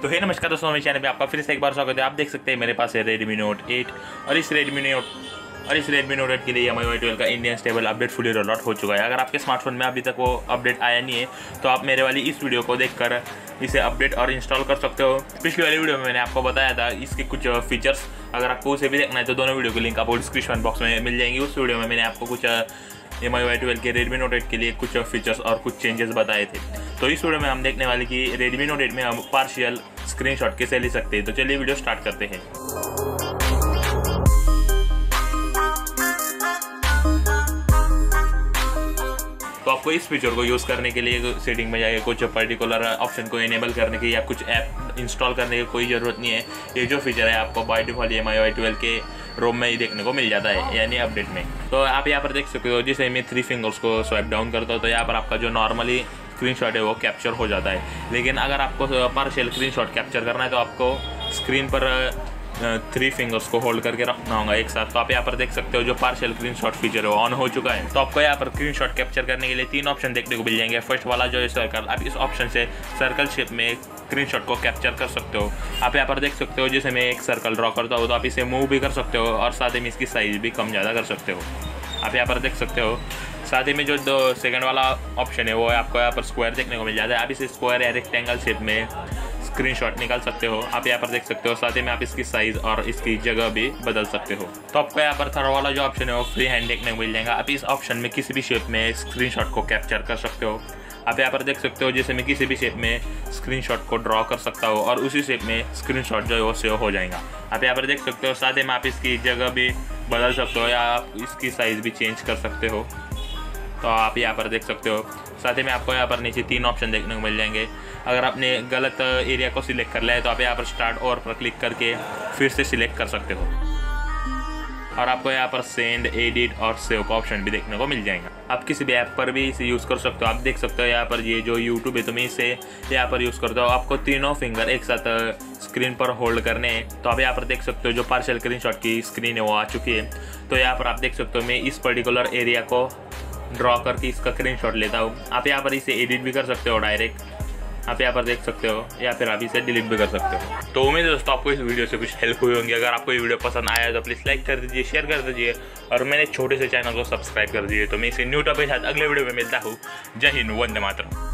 तो हे नमस्कार दोस्तों, मेरे चैनल पे आपका फिर से एक बार स्वागत है। आप देख सकते हैं मेरे पास है Redmi Note 8 और इस Redmi Note 8 के लिए MIUI 12 का Indian stable update fully roll out हो चुका है। अगर आपके स्मार्टफोन में अभी तक वो अपडेट आया नहीं है तो आप मेरे वाली इस वीडियो को देखकर इसे अपडेट और इंस्टॉल कर सकते हो। पिछली वाली वीडियो में मैंने आपको बताया था इसके कुछ फीचर्स, अगर आपको उसे भी देखना है तो दोनों वीडियो की लिंक आपको डिस्क्रिप्शन बॉक्स में मिल जाएंगी। उस वीडियो में मैंने आपको कुछ MIUI 12 के Redmi Note 8 के लिए कुछ फीचर्स और कुछ चेंजेस बताए थे। तो इस वीडियो में हम देखने वाले कि Redmi Note 8 में हम पार्शियल स्क्रीनशॉट कैसे ले सकते हैं। तो चलिए वीडियो स्टार्ट करते हैं। तो आपको इस फीचर को यूज़ करने के लिए सेटिंग में जाके कुछ पर्टिकुलर ऑप्शन को इनेबल करने की या कुछ ऐप इंस्टॉल करने की कोई ज़रूरत नहीं है। ये जो फीचर है आपको बाय डिफ़ॉल्ट MIUI 12 के रोम में ही देखने को मिल जाता है, यानी अपडेट में। तो आप यहाँ पर देख सकते हो, जैसे मैं 3 फिंगर्स को स्वाइप डाउन करता हूँ तो यहाँ पर आपका जो नॉर्मली स्क्रीनशॉट है वो कैप्चर हो जाता है। लेकिन अगर आपको पार्शियल स्क्रीनशॉट कैप्चर करना है तो आपको स्क्रीन पर 3 फिंगर्स को होल्ड करके रखना होगा एक साथ। तो आप यहाँ पर देख सकते हो जो पार्शियल स्क्रीनशॉट फीचर है वो ऑन हो चुका है। तो आपको यहाँ पर स्क्रीनशॉट कैप्चर करने के लिए 3 ऑप्शन देखने को मिल जाएंगे। फर्स्ट वाला जो है सर्कल, आप इस ऑप्शन से सर्कल शेप में स्क्रीनशॉट को कैप्चर कर सकते हो। आप यहाँ पर देख सकते हो जैसे मैं एक सर्कल ड्रॉ करता हूँ तो आप इसे मूव भी कर सकते हो और साथ ही में इसकी साइज़ भी कम ज़्यादा कर सकते हो। आप यहाँ पर देख सकते हो। साथ ही में जो सेकंड वाला ऑप्शन है वो आपको यहाँ पर स्क्वायर देखने को मिल जाता है। आप इसे स्क्वायर या रेक्टेंगल शेप में स्क्रीनशॉट निकाल सकते हो। आप यहाँ पर देख सकते हो। साथ ही में आप इसकी साइज़ और इसकी जगह भी बदल सकते हो। तो आपको यहाँ पर थर्ड वाला जो ऑप्शन है वो फ्री हैंड देखने को मिल जाएगा। आप इस ऑप्शन में किसी भी शेप में स्क्रीनशॉट को कैप्चर कर सकते हो। आप यहाँ पर देख सकते हो जैसे मैं किसी भी शेप में स्क्रीनशॉट को ड्रॉ कर सकता हूँ और उसी शेप में स्क्रीनशॉट जो है वो सेव हो जाएगा। आप यहाँ पर देख सकते हो। साथ ही में आप इसकी जगह भी बदल सकते हो या आप इसकी साइज़ भी चेंज कर सकते हो। तो आप यहाँ पर देख सकते हो। साथ ही में आपको यहाँ पर नीचे 3 ऑप्शन देखने को मिल जाएंगे। अगर आपने गलत एरिया को सिलेक्ट कर लिया है तो आप यहाँ पर स्टार्ट और पर क्लिक करके फिर से सिलेक्ट कर सकते हो। और आपको यहाँ पर सेंड, एडिट और सेव का ऑप्शन भी देखने को मिल जाएगा। आप किसी भी ऐप पर भी इसे यूज़ कर सकते हो। आप देख सकते हो यहाँ पर ये जो यूट्यूब है तो मैं इसे यहाँ पर यूज़ करता हूँ। आपको तीनों फिंगर एक साथ स्क्रीन पर होल्ड करने हैं। तो आप यहाँ पर देख सकते हो जो पार्शियल स्क्रीनशॉट की स्क्रीन है वो आ चुकी है। तो यहाँ पर आप देख सकते हो मैं इस पर्टिकुलर एरिया को ड्रॉ करके इसका स्क्रीनशॉट लेता हूँ। आप यहाँ पर इसे एडिट भी कर सकते हो डायरेक्ट, आप यहाँ पर देख सकते हो, या फिर आप इसे डिलीट भी कर सकते हो। तो उम्मीद है दोस्तों आपको इस वीडियो से कुछ हेल्प हुई होंगी। अगर आपको ये वीडियो पसंद आया तो प्लीज़ लाइक कर दीजिए, शेयर कर दीजिए और मेरे छोटे से चैनल को सब्सक्राइब कर दीजिए। तो मैं इसे न्यू टॉपिक के साथ अगले वीडियो में मिलता हूँ। जय हिंद, वंदे मातरम।